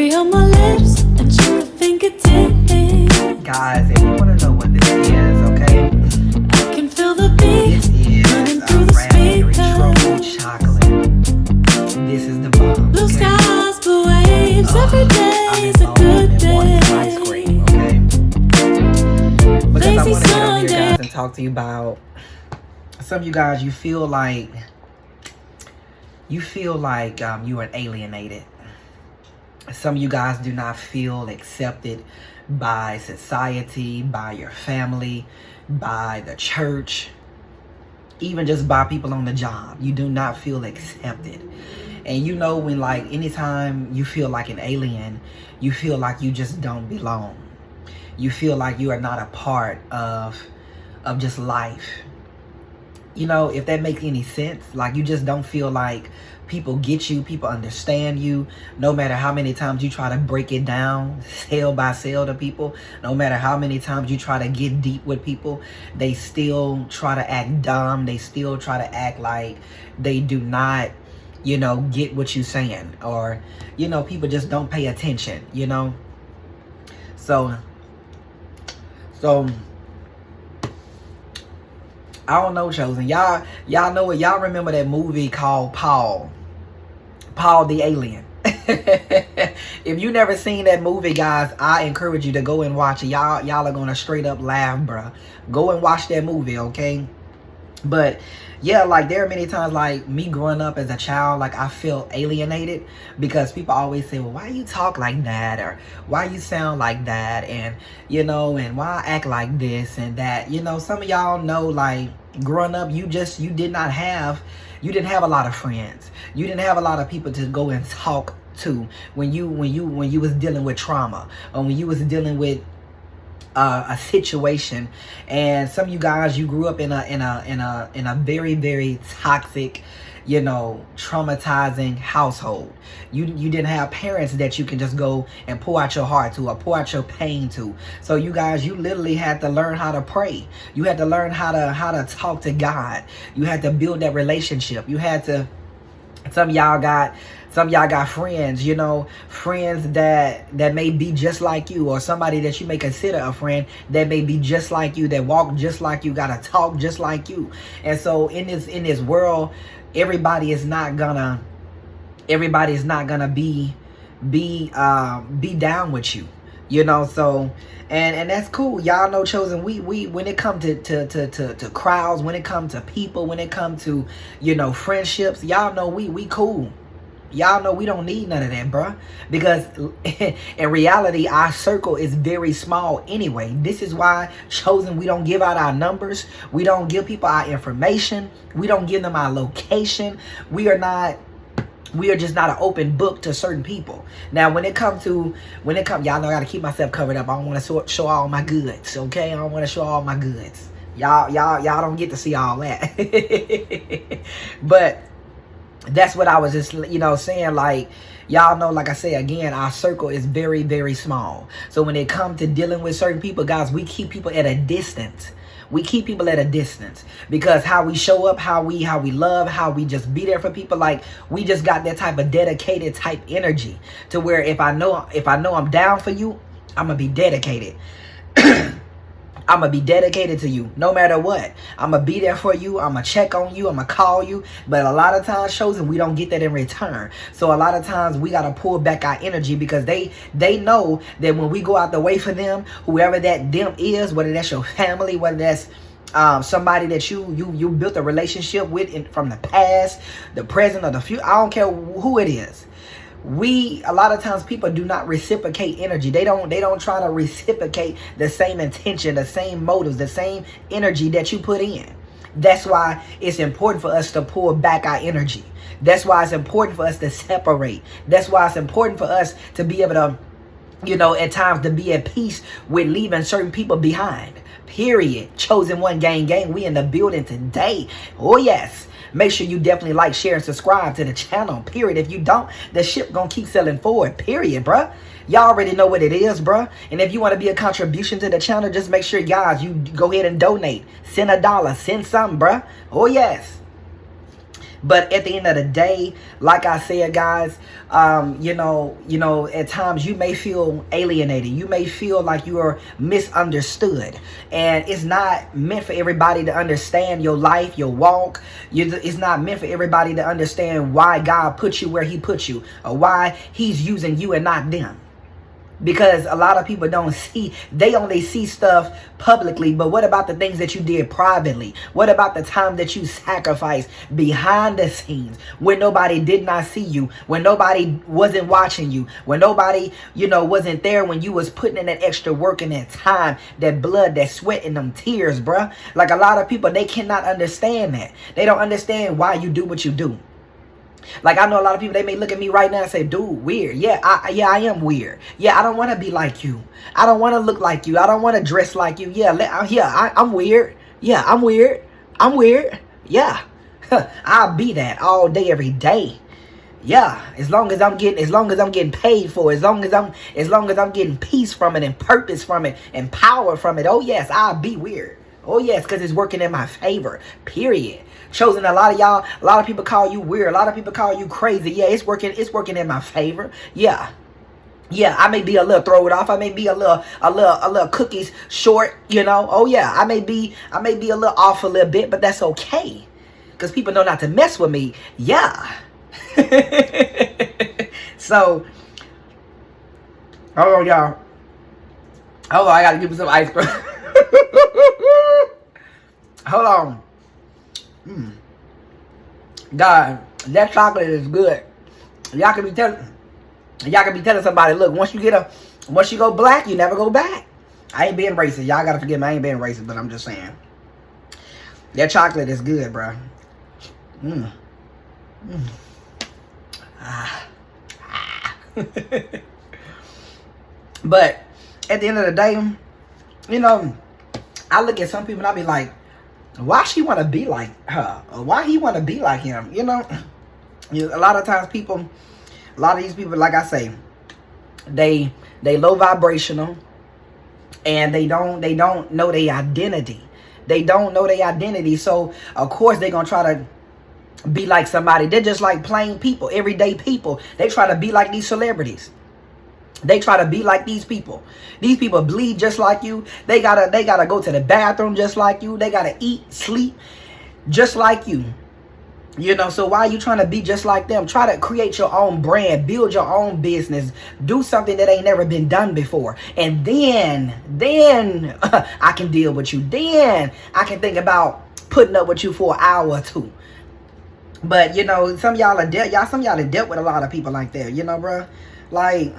cherry on my lips and sugar fingertips. Guys, if you want to know what this is, okay? I can feel the beat This running is through a the raspberry truffle speakers. chocolate. This is the bomb. Blue Okay? skies, blue waves, every I've day been is a good wanting ice day. cream, okay? Because I Lazy want to get on here, Sunday. guys, and talk to you about some of you guys. You feel like you are alienated. Some of you guys do not feel accepted by society, by your family, by the church, even just by people on the job. You do not feel accepted. And you know, when like anytime you feel like an alien, you feel like you just don't belong. You feel like you are not a part of just life. You know, if that makes any sense, like you just don't feel like people get you, people understand you, no matter how many times you try to break it down, cell by cell to people, no matter how many times you try to get deep with people, they still try to act dumb, they still try to act like they do not, you know, get what you're saying, or, you know, people just don't pay attention, you know? So, I don't know, Chosen. Y'all know what? Y'all remember that movie called Paul the Alien? If you never seen that movie, guys, I encourage you to go and watch it. Y'all are gonna straight up laugh, bruh. Go and watch that movie, okay? But yeah, like there are many times, like me growing up as a child, like I felt alienated because people always say, well, why you talk like that, or why you sound like that, and you know, and why I act like this and that. You know, some of y'all know, like growing up, you didn't have a lot of friends. You didn't have a lot of people to go and talk to when you was dealing with trauma, or when you was dealing with a situation. And some of you guys, you grew up in a very, very toxic, you know, traumatizing household. You didn't have parents that you can just go and pour out your heart to, or pour out your pain to. So you guys, you literally had to learn how to pray. You had to learn how to talk to God. You had to build that relationship. You had to, some of y'all got friends, you know, friends that may be just like you, or somebody that you may consider a friend that may be just like you, that walk just like you, gotta talk just like you. And so in this world, everybody is not gonna be down with you, you know. So and that's cool. Y'all know, Chosen, we when it comes to crowds, when it comes to people, when it comes to, you know, friendships, y'all know we cool. Y'all know we don't need none of that, bruh. Because in reality, our circle is very small anyway. This is why, Chosen, we don't give out our numbers. We don't give people our information. We don't give them our location. We are just not an open book to certain people. Now, when it comes, y'all know I gotta keep myself covered up. I don't want to show all my goods, okay? I don't want to show all my goods. Y'all don't get to see all that. But that's what I was just, you know, saying. Like, y'all know, like I say again, our circle is very, very small. So when it comes to dealing with certain people, guys, we keep people at a distance. We keep people at a distance because how we show up, how we love, how we just be there for people, like we just got that type of dedicated type energy to where if I know I'm down for you, I'm gonna be dedicated. I'm going to be dedicated to you no matter what. I'm going to be there for you. I'm going to check on you. I'm going to call you. But a lot of times, Chosen, we don't get that in return. So a lot of times we got to pull back our energy because they know that when we go out the way for them, whoever that them is, whether that's your family, whether that's somebody that you built a relationship with from the past, the present, or the future, I don't care who it is. A lot of times people do not reciprocate energy. They don't try to reciprocate the same intention, the same motives, the same energy that you put in. That's why it's important for us to pull back our energy. That's why it's important for us to separate. That's why it's important for us to be able to, you know, at times to be at peace with leaving certain people behind. Period. Chosen One gang. We in the building today. Oh yes. Make sure you definitely like, share, and subscribe to the channel. Period. If you don't, the ship gonna keep selling forward. Period, bruh. Y'all already know what it is, bruh. And if you want to be a contribution to the channel, just make sure, guys, you go ahead and donate. Send $1. Send something, bruh. Oh, yes. But at the end of the day, like I said, guys, at times you may feel alienated. You may feel like you are misunderstood, and it's not meant for everybody to understand your life, your walk. It's not meant for everybody to understand why God put you where He put you, or why He's using you and not them. Because a lot of people don't see, they only see stuff publicly, but what about the things that you did privately? What about the time that you sacrificed behind the scenes when nobody did not see you, when nobody wasn't watching you, when nobody, wasn't there, when you was putting in that extra work and that time, that blood, that sweat and them tears, bruh? Like a lot of people, they cannot understand that. They don't understand why you do what you do. Like I know a lot of people, they may look at me right now and say, dude, weird. Yeah, I am weird. Yeah, I don't want to be like you. I don't want to look like you. I don't want to dress like you. I'm weird. Yeah, I'm weird. I'm weird. Yeah. I'll be that all day, every day. Yeah, as long as I'm getting paid for it, as long as I'm getting peace from it and purpose from it and power from it. Oh yes, I'll be weird. Oh yes, because it's working in my favor. Period. Chosen, a lot of people call you weird. A lot of people call you crazy. Yeah, it's working in my favor. Yeah. Yeah, I may be a little thrown off. I may be a little cookies short, Oh yeah, I may be a little off a little bit, but that's okay. Because people know not to mess with me. Yeah. So, hold on, y'all. Hold on, I gotta give me some ice cream. Hold on. God, that chocolate is good. Y'all can be telling somebody, look, once you go black, you never go back. I ain't being racist. Y'all gotta forgive me. I ain't being racist, but I'm just saying. That chocolate is good, bro. But at the end of the day, I look at some people and I be like, why she want to be like her? Or why he want to be like him? A lot of times a lot of these people, like I say, they low vibrational, and they don't know their identity. They don't know their identity. So of course they're gonna try to be like somebody. They're just like plain people, everyday people. They try to be like these celebrities. They try to be like these people. These people bleed just like you. They gotta go to the bathroom just like you. They gotta eat, sleep just like you. So why are you trying to be just like them? Try to create your own brand, build your own business, do something that ain't never been done before. And then I can deal with you. Then I can think about putting up with you for an hour or two. But some of y'all have dealt with a lot of people like that, bro. Like,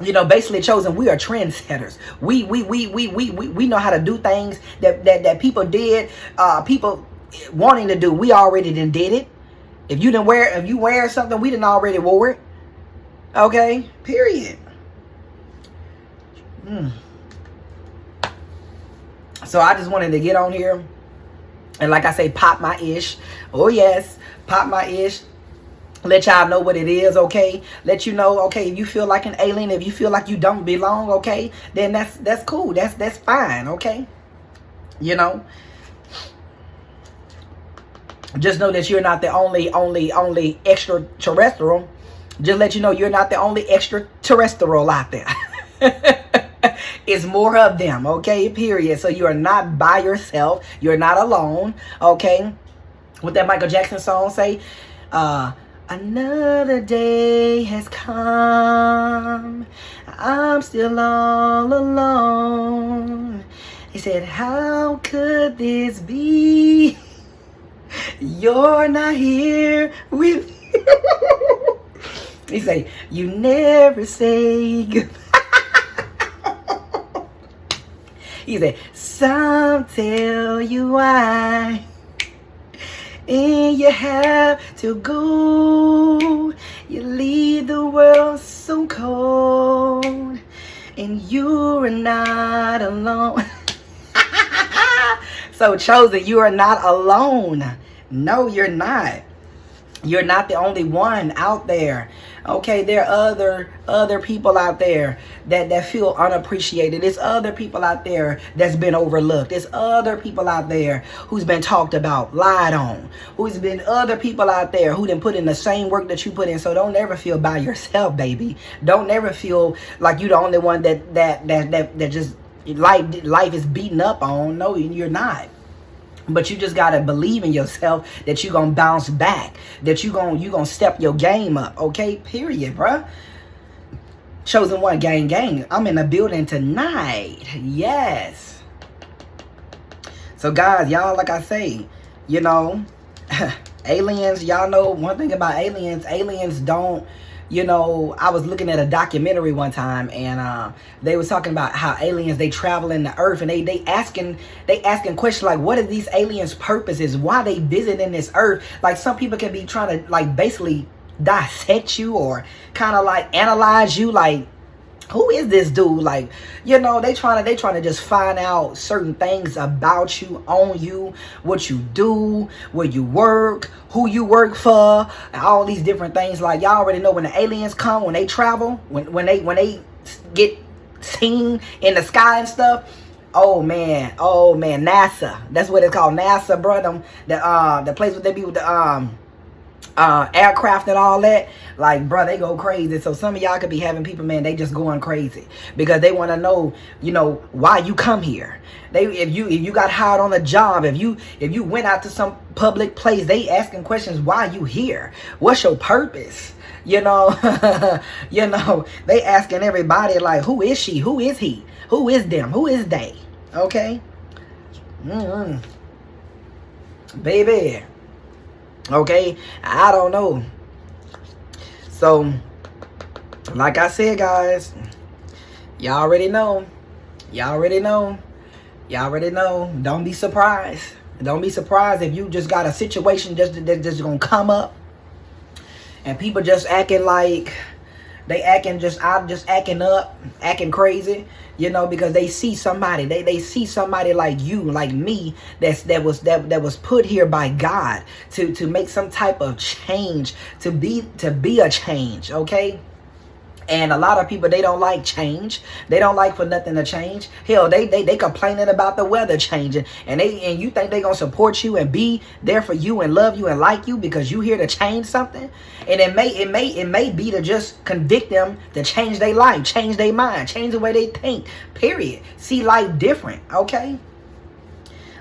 basically chosen, we are trendsetters. We know how to do things that people did, people wanting to do. We already done did it. If you wear something, we done already wore it. Okay, period. So I just wanted to get on here and, like I say, pop my ish. Oh yes, pop my ish. Let y'all know what it is, okay? Let you know, okay, if you feel like an alien, if you feel like you don't belong, okay, then that's cool. That's fine, okay? Just know that you're not the only extraterrestrial. Just let you know you're not the only extraterrestrial out there. It's more of them, okay? Period. So you are not by yourself. You're not alone, okay? What that Michael Jackson song say? Another day has come. I'm still all alone. He said, how could this be? You're not here with me. He said, you never say goodbye. He said, some tell you why. And you have to go. You leave the world so cold. And you're not alone. So chosen, you are not alone. No, you're not. You're not the only one out there. Okay, there are other people out there that feel unappreciated. There's other people out there that's been overlooked. There's other people out there who's been talked about, lied on. Who's been other people out there who didn't put in the same work that you put in. So don't ever feel by yourself, baby. Don't ever feel like you're the only one that just life is beaten up on. No, you're not. But you just gotta believe in yourself that you gonna bounce back, that you gonna step your game up, okay? Period, bruh. Chosen One gang. I'm in the building tonight. Yes. So guys, y'all, like I say, you know, aliens, y'all know one thing about aliens. Aliens don't, you know, I was looking at a documentary one time, and they was talking about how aliens, they travel in the earth, and they asking questions like, what are these aliens' purposes? Why they visiting this earth? Like, some people can be trying to like basically dissect you or kind of like analyze you, like, who is this dude? Like, you know, they trying to just find out certain things about you, on you, what you do, where you work, who you work for, and all these different things. Like, y'all already know when the aliens come, when they travel, when they get seen in the sky and stuff. Oh man, NASA. That's what it's called, NASA, bro. Them the place where they be with the aircraft and all that, like, bro, they go crazy. So some of y'all could be having people, man, they just going crazy because they want to know, you know, why you come here. If you got hired on a job, if you went out to some public place, they asking questions, why you here? What's your purpose? You know, you know, they asking everybody, like, who is she? Who is he? Who is them? Who is they? Okay, baby. Okay, I don't know. So, like I said, guys, y'all already know. Don't be surprised. Don't be surprised if you just got a situation just gonna come up, and people just acting like they acting up, acting crazy, you know, because they see somebody, they see somebody like you, like me, that was put here by God to make some type of change, to be a change, okay? And a lot of people, they don't like change. They don't like for nothing to change. Hell, they complaining about the weather changing, and you think they gonna support you and be there for you and love you and like you because you here to change something? And it may be to just convict them to change their life, change their mind, change the way they think. Period. See life different. Okay.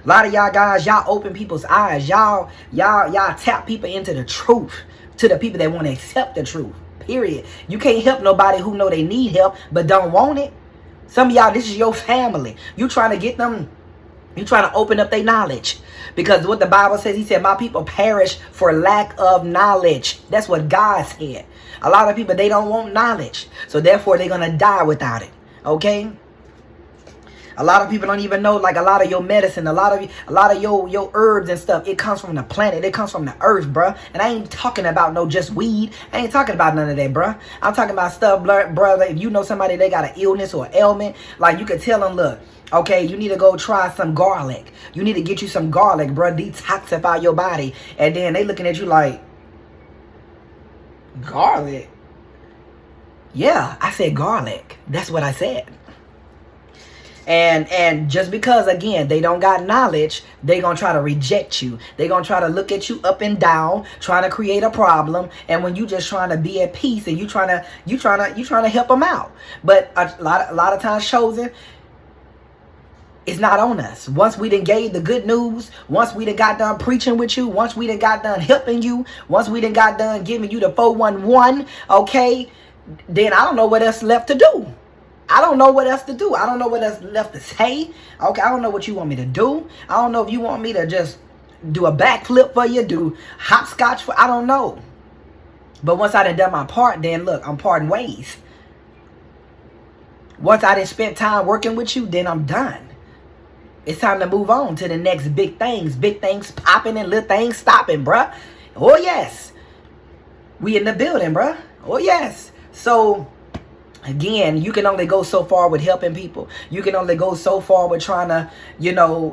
A lot of y'all guys, y'all open people's eyes. Y'all tap people into the truth, to the people that want to accept the truth. Period. You can't help nobody who know they need help but don't want it. Some of y'all, this is your family. You trying to get them, you trying to open up their knowledge. Because what the Bible says, he said, my people perish for lack of knowledge. That's what God said. A lot of people, they don't want knowledge. So therefore, they're going to die without it. Okay? A lot of people don't even know, like, a lot of your medicine, a lot of your herbs and stuff, it comes from the planet. It comes from the earth, bruh. And I ain't talking about no just weed. I ain't talking about none of that, bruh. I'm talking about stuff, brother. If you know somebody, they got an illness or ailment, like, you could tell them, look, okay, you need to go try some garlic. You need to get you some garlic, bruh. Detoxify your body. And then they looking at you like, garlic? Yeah, I said garlic. That's what I said. And just because, again, they don't got knowledge, they gonna try to reject you. They gonna try to look at you up and down, trying to create a problem. And when you just trying to be at peace and you trying to help them out. But a lot of times, Chosen, it's not on us. Once we done gave the good news, once we done got done preaching with you, once we done got done helping you, once we done got done giving you the 411, okay, then I don't know what else left to do. I don't know what else to do. I don't know what else left to say. Okay, I don't know what you want me to do. I don't know if you want me to just do a backflip for you, do hopscotch for, I don't know. But once I done my part, then look, I'm parting ways. Once I done spent time working with you, then I'm done. It's time to move on to the next big things. Big things popping and little things stopping, bruh. Oh, yes. We in the building, bruh. Oh, yes. So, Again, you can only go so far with helping people. You can only go so far with trying to,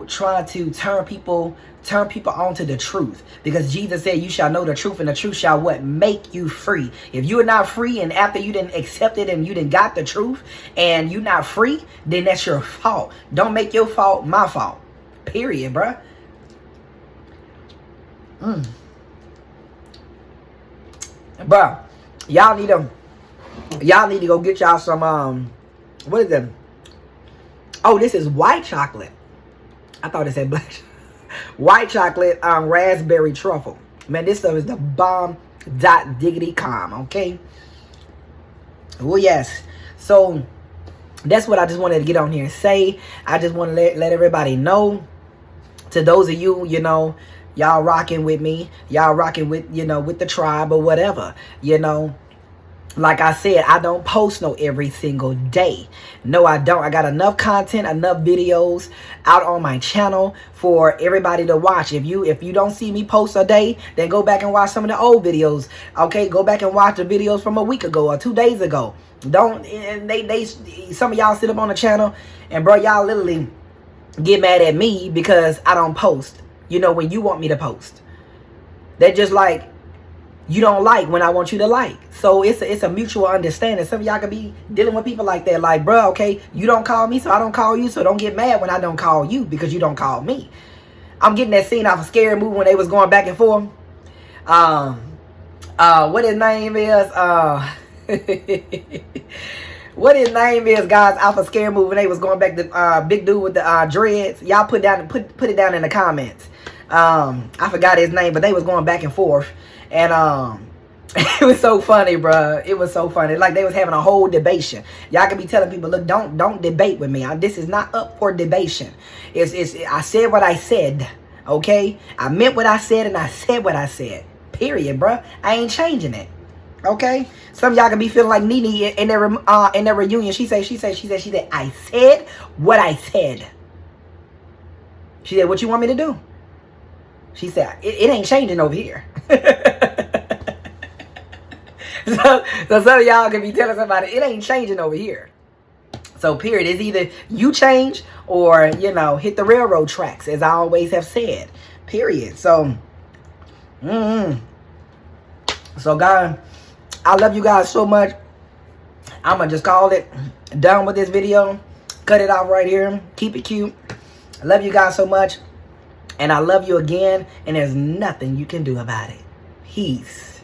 trying to turn people onto the truth. Because Jesus said, you shall know the truth, and the truth shall what? Make you free. If you are not free, and after you didn't accept it and you didn't got the truth and you're not free, then that's your fault. Don't make your fault my fault. Period, bruh. Bruh, y'all need to go get y'all some, what is them? Oh, this is white chocolate. I thought it said black. White chocolate, raspberry truffle. Man, this stuff is the bomb dot diggity calm, okay? Well, yes. So, that's what I just wanted to get on here and say. I just want to let everybody know. To those of you, y'all rocking with me. Y'all rocking with, with the tribe or whatever, Like I said, I don't post every single day. No, I don't. I got enough content, enough videos out on my channel for everybody to watch. If you don't see me post a day, then go back and watch some of the old videos. Okay, go back and watch the videos from a week ago or 2 days ago. Some of y'all sit up on the channel and bro, y'all literally get mad at me because I don't post. When you want me to post. They're just like, you don't like when I want you to like. So it's a mutual understanding. Some of y'all could be dealing with people like that. Like, bro, okay, you don't call me, so I don't call you. So don't get mad when I don't call you because you don't call me. I'm getting that scene off a Scary Movie when they was going back and forth. What his name is? What his name is, guys, off a Scary Movie when they was going back to big dude with the dreads. Y'all put it down in the comments. I forgot his name, but they was going back and forth. And it was so funny, bruh. It was so funny. Like they was having a whole debation. Y'all can be telling people, look, don't debate with me. This is not up for debation. I said what I said. Okay? I meant what I said and I said what I said. Period, bruh. I ain't changing it. Okay? Some of y'all can be feeling like Nene in their reunion. She said, I said what I said. She said, what you want me to do? She said, it ain't changing over here. So some of y'all can be telling somebody, it ain't changing over here. So period. It's either you change or, hit the railroad tracks, as I always have said. Period. So, So, guys, I love you guys so much. I'm going to just call it done with this video. Cut it off right here. Keep it cute. I love you guys so much. And I love you again. And there's nothing you can do about it. Peace.